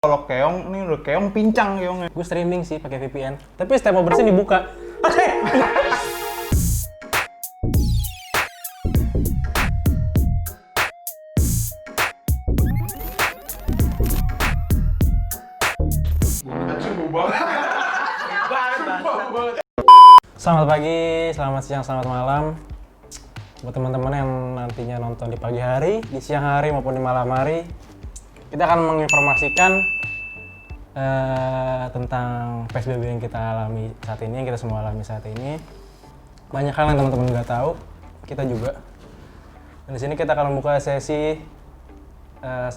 Kalau keong nih udah keong pincang keongnya. Gue streaming sih pakai VPN. Tapi setiap mau bersin dibuka. Selamat pagi, selamat siang, selamat malam. Buat teman-teman yang nantinya nonton di pagi hari, di siang hari maupun di malam hari, kita akan menginformasikan tentang PSBB yang kita alami saat ini, yang kita semua alami saat ini. Banyak hal yang teman-teman nggak tahu, kita juga. Dan di sini kita akan membuka sesi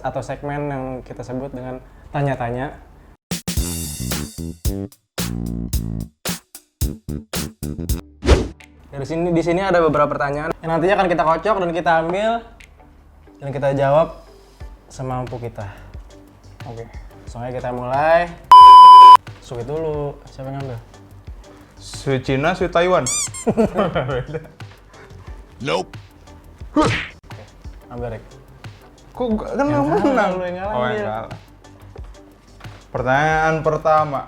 atau segmen yang kita sebut dengan tanya-tanya. Di sini ada beberapa pertanyaan yang nantinya akan kita kocok dan kita ambil dan kita jawab semampu kita. Oke, soalnya kita mulai. Sweet dulu, siapa yang ngambil? Sweet Cina, sweet Taiwan. Nope. Oke, ambil Rick. Kok kan nggak menang? Lu yang ngalah. Oh, yang kalah. Pertanyaan pertama.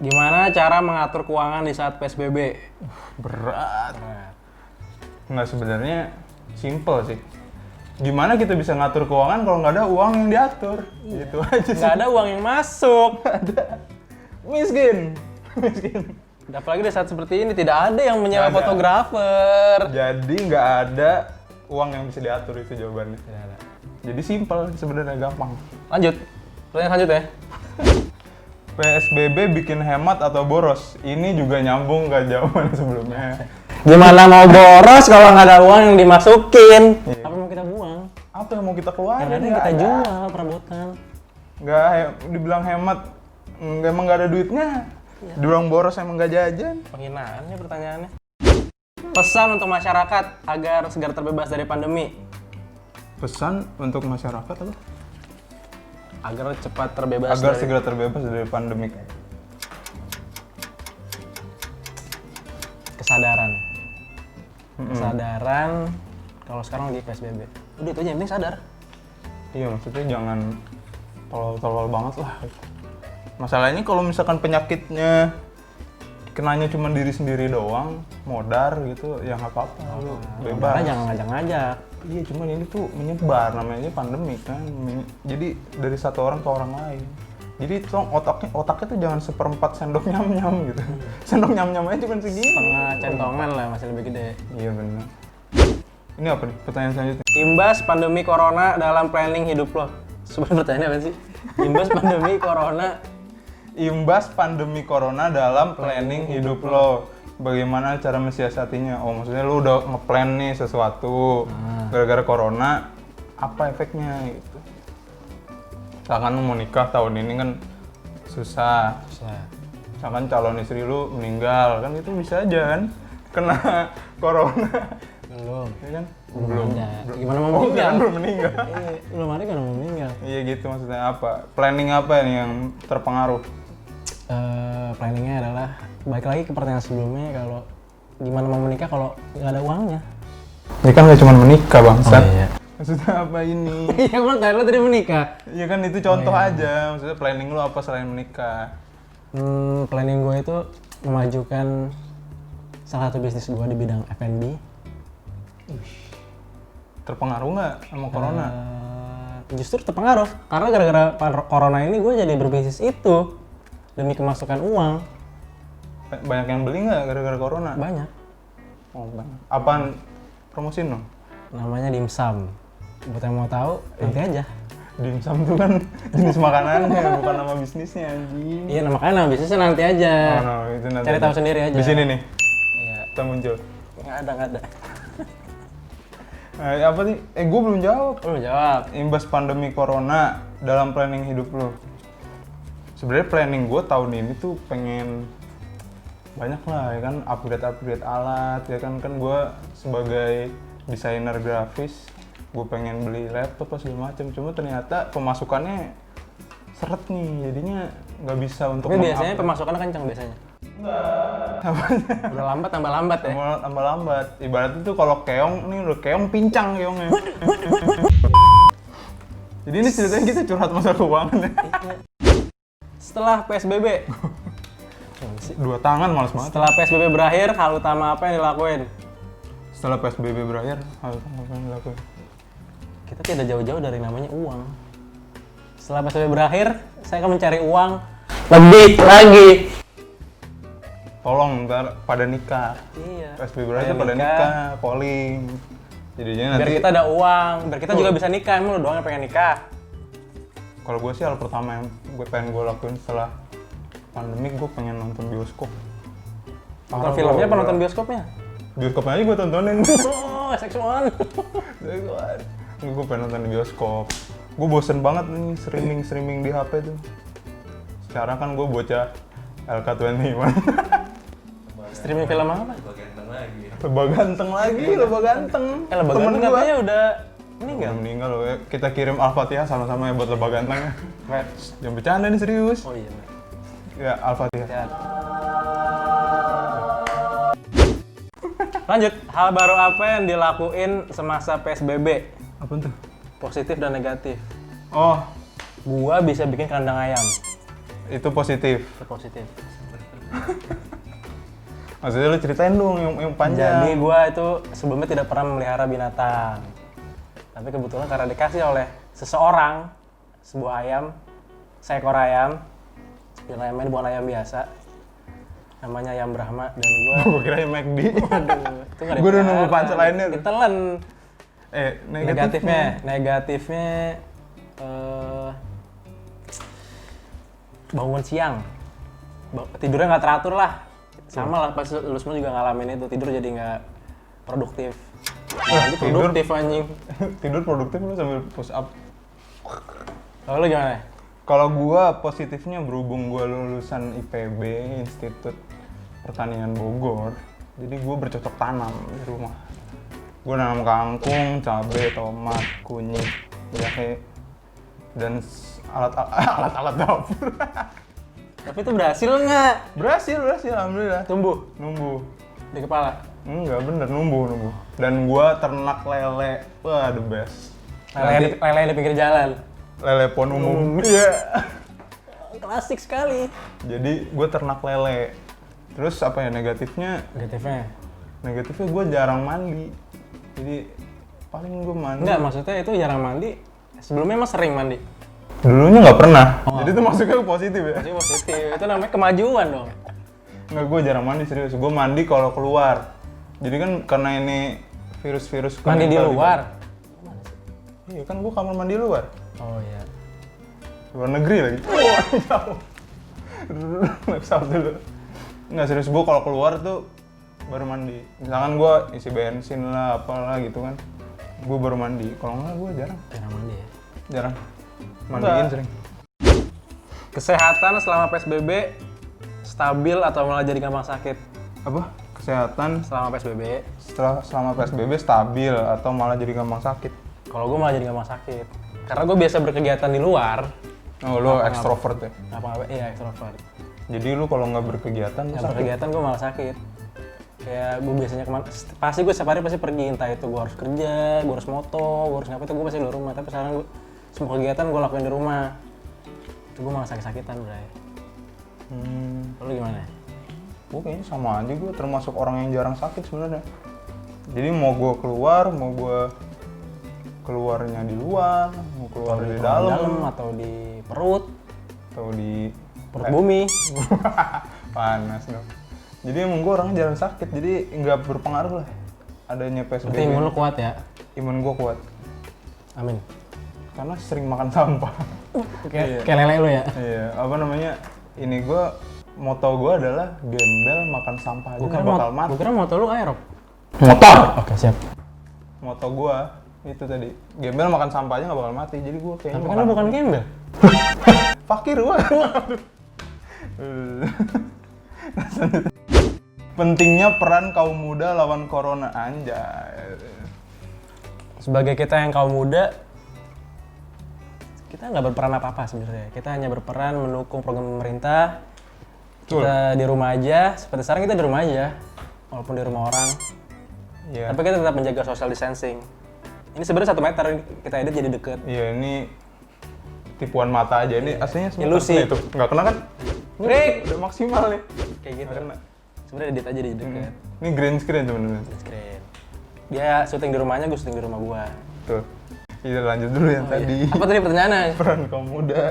Gimana cara mengatur keuangan di saat PSBB? Berat. Nggak, sebenarnya simple sih. Gimana kita bisa ngatur keuangan kalau nggak ada uang yang diatur? Gitu aja sih. Nggak ada uang yang masuk. Miskin. Apalagi di saat seperti ini tidak ada yang menyewa fotografer. Jadi nggak ada uang yang bisa diatur, itu jawabannya. Tidak ada. Jadi simple sebenarnya, gampang. Lanjut. Pertanyaan lanjut ya. PSBB bikin hemat atau boros? Ini juga nyambung ke jawaban sebelumnya. Gimana mau boros kalau nggak ada uang yang dimasukin? Iya. Apa yang mau kita buang? Apa yang mau kita keluarin? Yang ada yang kita jual perabotan. Dibilang hemat, emang nggak ada duitnya. Dibilang boros emang nggak jajan. Penghinaan nih pertanyaannya. Pesan untuk masyarakat agar segera terbebas dari pandemi. Pesan untuk masyarakat apa? Agar cepat terbebas Agar dari... segera terbebas dari pandemik. Kesadaran. Kesadaran kalau sekarang lagi PSBB. Udah itu aja, yang penting sadar. Iya, maksudnya jangan tolol-tolol banget lah. Masalahnya kalau misalkan penyakitnya kenanya cuma diri sendiri doang, modar gitu, ya nggak apa-apa, lu bebas. Karena jangan ngajak-ngajak. Iya, cuman ini tuh menyebar, namanya pandemi kan. Jadi dari satu orang ke orang lain. Jadi tolong otaknya tuh jangan seperempat sendok nyam-nyam gitu. Sendok nyam-nyam aja cuma segini. Setengah centongan lah, masih lebih gede. Iya benar. Ini apa nih? Pertanyaan selanjutnya. Imbas pandemi corona dalam planning hidup lo. Sebenarnya pertanyaannya apa sih? Imbas pandemi corona. Imbas pandemi corona dalam planning hidup lo. Bagaimana cara mensiasatinya? Oh, maksudnya lu udah ngeplan nih sesuatu. Gara-gara corona, apa efeknya gitu. Misalkan lu mau nikah tahun ini kan susah. Misalkan calon istri lu meninggal, kan itu bisa aja kan kena corona. Belum. Ya kan? Belum ada. Gimana mau Oh, meninggal? kan belum meninggal. Belum ada kan mau meninggal. Iya gitu, maksudnya apa? Planning apa nih yang terpengaruh? Planningnya adalah balik lagi ke pertanyaan sebelumnya, kalau gimana mau menikah kalau nggak ada uangnya. Ya kan nggak cuma menikah bangsat. Oh, iya. Maksudnya apa ini? Iya emang kan lo tadi menikah. Iya kan itu contoh aja. Maksudnya planning lu apa selain menikah? Planning gue itu memajukan salah satu bisnis gue di bidang F&B. Terpengaruh nggak sama corona? Justru terpengaruh karena gara-gara corona ini gue jadi berbisnis itu demi kemasukan uang. Banyak yang beli nggak gara-gara corona? Banyak. Oh banyak. Apaan? Promosiin dong. Namanya dimsum. Buat yang mau tahu nanti aja. Dimsum tuh kan jenis makanannya, bukan nama bisnisnya anjing. Iya, makanya nama bisnisnya nanti aja. Oh no, itu nanti Cari aja. tahu sendiri aja. Di sini nih, Iya. kita muncul. Nggak ada. Apa nih? Gue belum jawab. Lu jawab. Imbas pandemi corona dalam planning hidup lo. Sebenarnya planning gue tahun ini tuh pengen banyak lah ya kan, upgrade alat ya kan gue sebagai desainer grafis, gue pengen beli laptop lah segala macam, cuma ternyata pemasukannya seret nih, jadinya nggak bisa untuk. Tapi biasanya pemasukannya kencang biasanya. Udah lambat tambah lambat ya. Tambah lambat. Ibaratnya tuh kalau keong nih udah keong pincang keongnya. Jadi ini ceritanya kita curhat masalah keuangan ya. Setelah PSBB. 2 tangan males banget. Setelah PSBB berakhir, hal utama apa yang dilakuin? Setelah PSBB berakhir, hal apa yang dilakuin? Kita tidak jauh-jauh dari namanya uang. Setelah PSBB berakhir, saya akan mencari uang lebih lagi. Tolong ntar pada nikah. Iya. PSBB berakhir pada nikah, calling. Jadinya Biar nanti kita ada uang, biar kita juga bisa nikah. Emang lu doang yang pengen nikah? kalau gue sih hal pertama yang gue pengen gue lakuin setelah pandemi, gue pengen nonton bioskop. Nonton filmnya apa nonton bioskopnya? Bioskopnya aja gue tontonin. Oh, seksual. Gue pengen nonton di bioskop. Gue bosen banget nih streaming di HP tuh. Sekarang kan gue bocah LK21. Streaming film apa? Lebah ganteng lagi. Lebah ganteng katanya udah meninggal. Udah meninggal loh ya. Kita kirim Al-Fatihah sama-sama ya buat lebah ganteng ya. Jangan bercanda nih, serius. Oh iya. Ya, Al-Fatihah. Sehat. Lanjut, hal baru apa yang dilakuin semasa PSBB? Apa tuh? Positif dan negatif. Oh, Gua bisa bikin kandang ayam. itu positif. Itu positif. Maksudnya lu ceritain dong yang panjang. Jadi gua itu sebelumnya tidak pernah memelihara binatang. Tapi kebetulan karena dikasih oleh seseorang sebuah ayam, seekor ayam. Dan ayamnya bukan ayam biasa. Namanya ayam Brahma dan gua Gue kira yang McD. waduh, itu nggak Gue udah dipelihara. nunggu punchline-nya. Ditelan. Negatifnya. Negatifnya bangun siang. Tidurnya nggak teratur lah. Sama lah, pas lu semua juga ngalamin itu. Tidur jadi nggak produktif. Itu produktif anjing. Tidur produktif lu sambil push up. Kalau lu gimana? Kalau gua positifnya berhubung gua lulusan IPB, Institut Pertanian Bogor. Jadi gua bercocok tanam di rumah. Gua nanam kangkung, cabai, tomat, kunyit, jahe, dan alat-alat dapur. Tapi itu berhasil nggak? Berhasil, alhamdulillah. Tumbuh Numbuh. di kepala. Enggak, bener, numbuh. Dan gua ternak lele, wah the best. Lele yang di pinggir jalan. Lele pon umum. Iya. Klasik sekali. Jadi gue ternak lele. Terus apa ya negatifnya? Negatifnya gue jarang mandi. Jadi paling gue mandi. Enggak, maksudnya itu jarang mandi. Sebelumnya emang sering mandi. Dulunya nggak pernah. Jadi itu maksudnya positif ya? Jadi positif. Itu namanya kemajuan dong. Nggak, gue jarang mandi serius. Gue mandi kalau keluar. Jadi kan karena ini virus-virus. Mandi di luar. Iya kan gue kamar mandi luar. Oh iya. Luar negeri lagi. Wah, jauh. Naik pesawat dulu. Nggak serius, gue kalau keluar tuh baru mandi. Misalkan gue isi bensin lah, apalah gitu kan. Gue baru mandi. Kalau nggak gue jarang. Jarang mandi ya. Jarang. Mandiin sering. Kesehatan selama PSBB stabil atau malah jadi gampang sakit? Apa? Kesehatan Selama PSBB. selama PSBB stabil atau malah jadi gampang sakit? Kalau gue malah jadi gampang sakit. Karena gue biasa berkegiatan di luar. Oh, lo ekstrovert ya? Apa-apa, iya ekstrovert. Jadi lu kalau nggak berkegiatan lu Nggak sakit? berkegiatan gue malah sakit. Kayak gue biasanya pasti gue setiap hari pasti pergi, entah itu gue harus kerja, gue harus moto, gue harus ngapa itu gue pasti di rumah. Tapi sekarang gue semua kegiatan gue lakuin di rumah. Itu gue malah sakit-sakitan, Bray. Lu gimana? Gue kayaknya sama aja, gue termasuk orang yang jarang sakit sebenarnya. Jadi mau gue keluar, mau gue keluarnya di luar, mau keluar di dalam, atau di perut atau di bumi. Panas dong. Jadi emang gue orangnya jarang sakit, jadi nggak berpengaruh lah adanya PSBB. Berarti imun lu kuat ya? Imun gue kuat, Amin. karena sering makan sampah. Kayak lele lu ya? Iya, apa namanya? Ini gue, moto gue adalah gembel makan sampah aja Gue nggak bakal mati. kira moto lu aerob. Motor. Oke, siap. Moto gue itu tadi, gembel makan sampah aja nggak bakal mati. Jadi gue kayaknya Tapi kan lu bukan gembel. fakir gue. Pentingnya peran kaum muda lawan corona, anjay. Sebagai kita yang kaum muda, kita nggak berperan apa-apa sebenarnya. Kita hanya berperan mendukung program pemerintah. Kita di rumah aja, seperti sekarang kita di rumah aja, walaupun di rumah orang. Iya. Tapi kita tetap menjaga social distancing. Ini sebenarnya 1 meter, kita edit jadi deket. Iya, ini tipuan mata aja. Ini aslinya semua Ilusi. terkena itu. Nggak kena kan? Ini Rick! udah maksimal nih. Kayak gitu. Nggak kena. Sebenarnya edit aja di dekat. Ini green screen teman-teman. Screen. Dia syuting di rumahnya, gue syuting di rumah gua. Tuh. Iya lanjut dulu yang tadi. Apa tadi pertanyaannya? Peran kaum muda.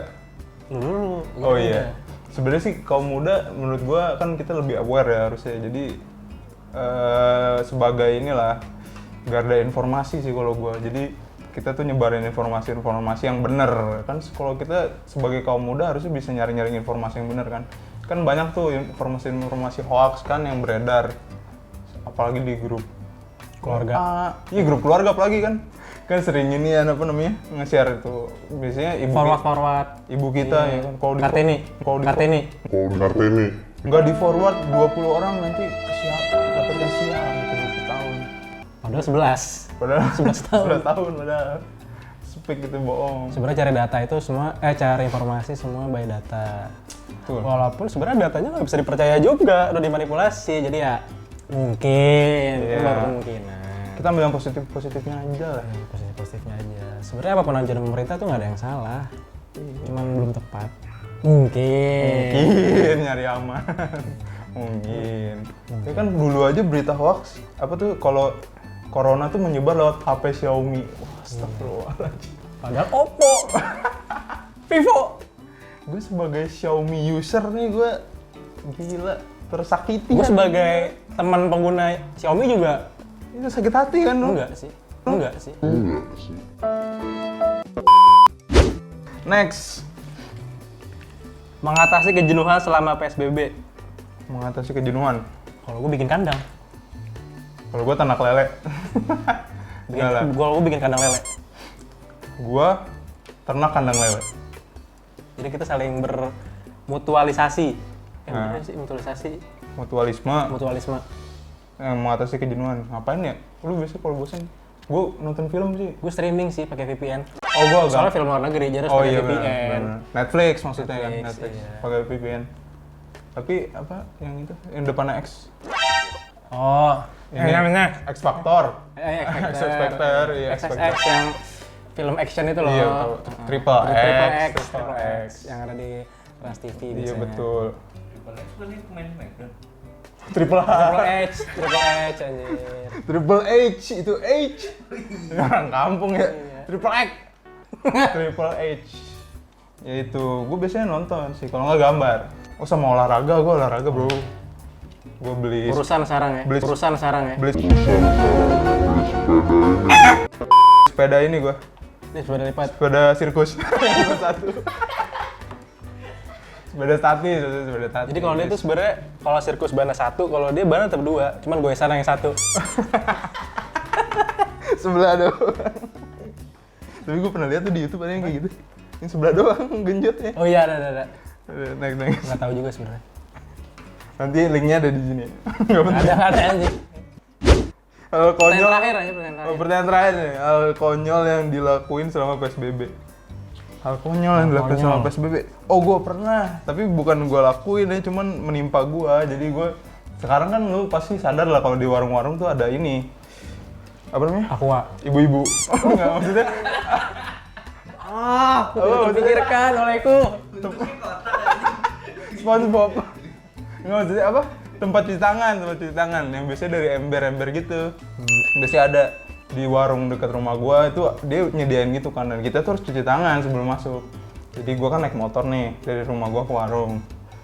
Lu. Oh iya. Sebenarnya sih kaum muda menurut gua kan kita lebih aware ya harusnya. Jadi sebagai inilah garda informasi sih kalau gua. Jadi kita tuh nyebarin informasi-informasi yang benar. Kan kalau kita sebagai kaum muda harusnya bisa nyari-nyari informasi yang benar kan. Kan banyak tuh informasi-informasi hoax kan yang beredar. Apalagi di grup Keluarga. Iya grup keluarga apalagi kan. Kan sering ini apa namanya nge-share itu biasanya Forward. ibu kita ya kan kalau Kartini. Kartini. nggak di forward 20 orang nanti dapatkan sial gitu 20 tahun. Padahal 11. Padahal 11 tahun. 11 tahun padahal. Speak itu bohong. Sebenarnya cari data itu semua, cari informasi semua by data. Betul. Walaupun sebenarnya datanya nggak bisa dipercaya juga, udah dimanipulasi. Jadi ya mungkin, itu Iya. baru kemungkinan. Kita ambil yang positifnya aja lah. Positif-positifnya aja. Sebenarnya apapun anjuran pemerintah tuh nggak ada yang salah. Cuman belum tepat. Mungkin. Nyari aman. Mungkin. Ya kan dulu aja berita hoax apa tuh kalau corona tuh menyebar lewat HP Xiaomi. Wah, astagfirullahaladzim. Padahal Oppo, Vivo. Gue sebagai Xiaomi user nih gue gila tersakiti. Gue kan. sebagai teman pengguna Xiaomi juga Itu sakit hati kan lu? enggak sih. Next. Mengatasi kejenuhan selama PSBB. Mengatasi kejenuhan. Kalau gue bikin kandang, Kalau gue ternak lele. Enggak lah. gue bikin kandang lele. Gue ternak kandang lele. Jadi kita saling bermutualisasi. Nah. Bener sih mutualisasi, Mutualisme. mutualisme. Mengatasi kejenuhan. Ngapain ya? Lu biasa kalau bosan. Gue nonton film sih. Gue streaming sih pakai VPN. Oh gue agak. Soalnya film luar negeri jadi harus Oh pakai iya VPN. benar. Netflix maksudnya kan. Netflix, Netflix. iya. Pakai VPN. Tapi apa yang itu? Yang depannya X. Oh, Ini namanya X Factor. X Factor, iya, X XXX Factor. yang film action itu loh. Iya, tahu. Triple X. Triple X yang ada di Trans TV Iya biasanya. betul. Triple Triple H. Triple H anjir. Triple H itu H. Orang kampung ya. Iya. Triple X. Triple H. Ya itu, gue biasanya nonton sih. Kalau nggak gambar. Oh sama olahraga, gue olahraga bro. Gue beli Urusan sarang ya. beli sepeda ini gue. Ini sepeda lipat. Sepeda sirkus. Yang satu. Sepeda statis. Jadi kalau dia tuh sebenarnya kalau sirkus bannya satu, kalau dia bannya tetap dua, cuman goesan yang satu. Sebelah doang. Tapi gue pernah lihat tuh di YouTube ada yang kayak gitu. Yang sebelah doang genjotnya. Oh iya ada. Naik. Nggak tahu juga sebenarnya. Nanti linknya ada di sini. Nggak penting. Ada anjing. Hal Pertanyaan konyol. terakhir aja pertanyaan Oh, terakhir. pertanyaan terakhir nih. Hal konyol yang dilakuin selama PSBB. Hal konyol yang dilakuin selama PSBB. Oh, gue pernah. Tapi bukan gue lakuin ya, cuman menimpa gue. Jadi gue sekarang kan lu pasti sadar lah kalau di warung-warung tuh ada ini. Apa namanya? Aqua. Ibu-ibu. Enggak maksudnya. Tidak terpikirkan olehku. SpongeBob. Nggak maksudnya apa? Tempat cuci tangan yang biasanya dari ember-ember gitu. Biasanya ada di warung dekat rumah gua itu dia nyediain gitu kan, dan kita tuh harus cuci tangan sebelum masuk. Jadi gua kan naik motor nih dari rumah gua ke warung.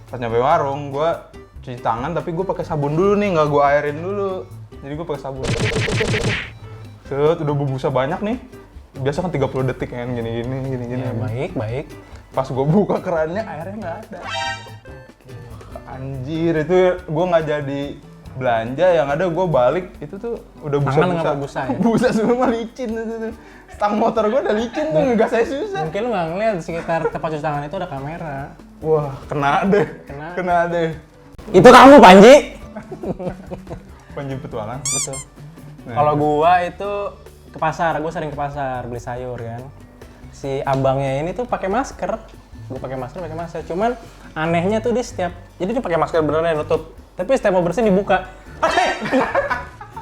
Pas nyampe warung gua cuci tangan tapi gua pakai sabun dulu nih, nggak gua airin dulu. Jadi gua pakai sabun. Set, udah berbusa banyak nih. Biasa kan 30 detik kan gini. Ya, baik. Pas gue buka kerannya airnya nggak ada. Anjir itu gue nggak jadi belanja, yang ada gue balik itu tuh udah Tangan busa-busa. nggak berbusa ya? Busa semua licin itu. Stang motor gue udah licin tuh, nggak saya susah. Mungkin lu nggak ngeliat di sekitar tempat cuci tangan itu ada kamera. Wah kena deh. Itu kamu Panji. Panji petualang. Betul. Nah. Kalau gua itu ke pasar, gua sering ke pasar beli sayur kan. Si abangnya ini tuh pakai masker. Gua pakai masker. Cuman anehnya tuh dia jadi dia pakai masker beneran yang nutup. Tapi setiap mau bersihin dibuka.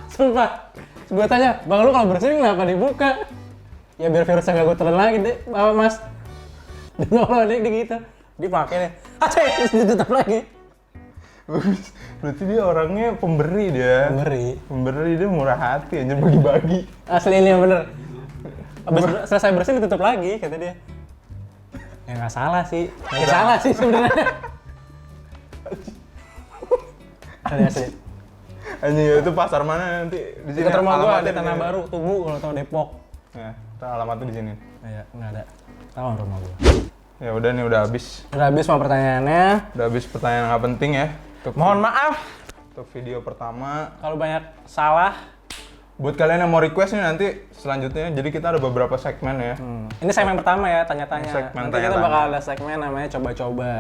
Sumpah. Gua tanya, "Bang lu kalau bersihin kenapa dibuka?" Ya biar virusnya nggak gue telan lagi deh, Bapak Mas. Nyolong dia gitu. Dia pakai nih. Aceh, terus ditutup lagi. Berarti dia orangnya pemberi dia. Pemberi dia murah hati anjir bagi-bagi. Asli ini yang bener. Abis selesai bersih ditutup lagi kata dia. Ya nggak salah sih. Ya salah sih sebenarnya. Asli. Anjing itu pasar mana nanti di sini? Dekat rumah gua Alamatnya di Tanah Baru, Tugu kalau tahu Depok. Ya, alamatnya di sini. Iya, nggak ada. Tahu rumah gua. Ya udah nih udah habis. Udah habis semua pertanyaannya. Udah habis pertanyaan nggak penting ya. Mohon maaf Untuk video pertama. kalau banyak salah. Buat kalian yang mau request nih nanti selanjutnya, jadi kita ada beberapa segmen ya. Ini segmen pertama ya, tanya-tanya. Segmen Nanti kita tanya-tanya. bakal ada segmen namanya coba-coba.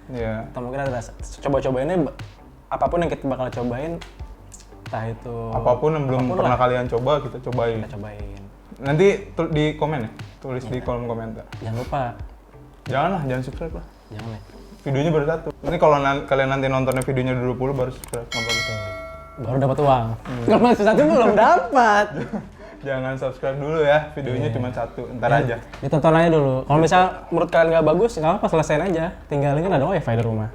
Iya. Atau mungkin ada coba-coba ini apapun yang kita bakal cobain, entah itu Apapun yang belum apapun pernah lah, kalian coba, kita cobain. kita cobain. Nanti di komen ya, tulis di kolom komentar. Jangan lupa, Janganlah, jangan subscribe lah. jangan ya. Videonya baru satu. Ini kalau kalian nanti nontonnya videonya 20 baru subscribe. Nggak apa-apa. Baru dapat uang. Kalau masih satu belum dapat. Jangan subscribe dulu ya, videonya cuma satu, ntar aja. Ditonton aja dulu. Kalau misal menurut kalian nggak bagus, nggak apa-apa, selesaiin aja. Tinggalin kan ada wifi di rumah.